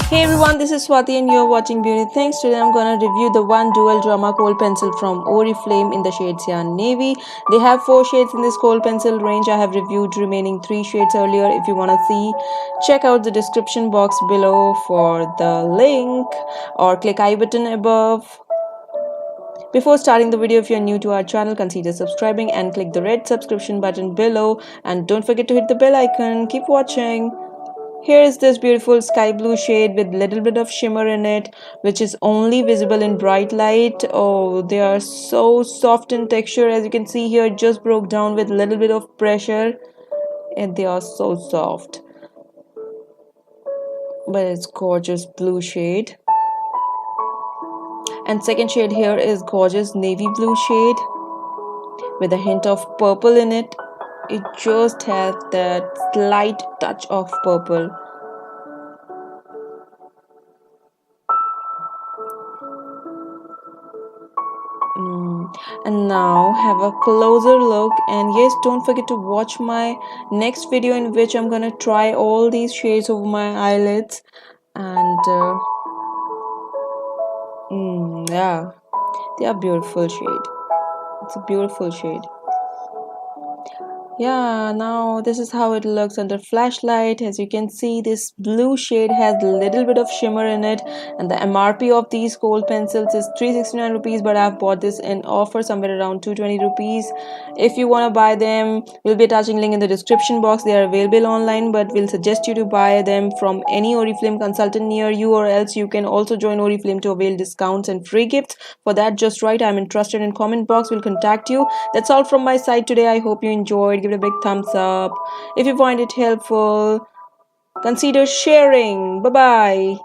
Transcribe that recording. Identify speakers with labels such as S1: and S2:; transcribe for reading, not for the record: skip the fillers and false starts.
S1: Hey everyone, this is Swati and you're watching Beauty Things. Today I'm gonna review the one dual drama kohl pencil from Oriflame in the shade Cyan Navy. They have 4 shades in this kohl pencil range. I have reviewed remaining 3 shades earlier. If you wanna see, check out the description box below for the link or click I button above. Before starting the video, if you're new to our channel, consider subscribing and click the red subscription button below, and don't forget to hit the bell icon. Keep watching. Here is this beautiful sky blue shade with little bit of shimmer in it, which is only visible in bright light. Oh, they are so soft in texture. As you can see here, it just broke down with little bit of pressure and they are so soft. But it's gorgeous blue shade. And second shade here is gorgeous navy blue shade with a hint of purple in it. It just has that slight touch of purple. And now have a closer look, and yes, don't forget to watch my next video in which I'm gonna try all these shades over my eyelids. And yeah, they are beautiful shade. It's a beautiful shade. Yeah, now this is how it looks under flashlight. As you can see, this blue shade has a little bit of shimmer in it, and the MRP of these kohl pencils is 369 rupees, but I've bought this in offer somewhere around 220 rupees. If you want to buy them, we'll be attaching link in the description box. They are available online, but we'll suggest you to buy them from any Oriflame consultant near you, or else you can also join Oriflame to avail discounts and free gifts. For that, just write I'm interested in comment box. We'll contact you. That's all from my side today. I hope you enjoyed. Give it a big thumbs up. If you find it helpful, consider sharing. Bye bye.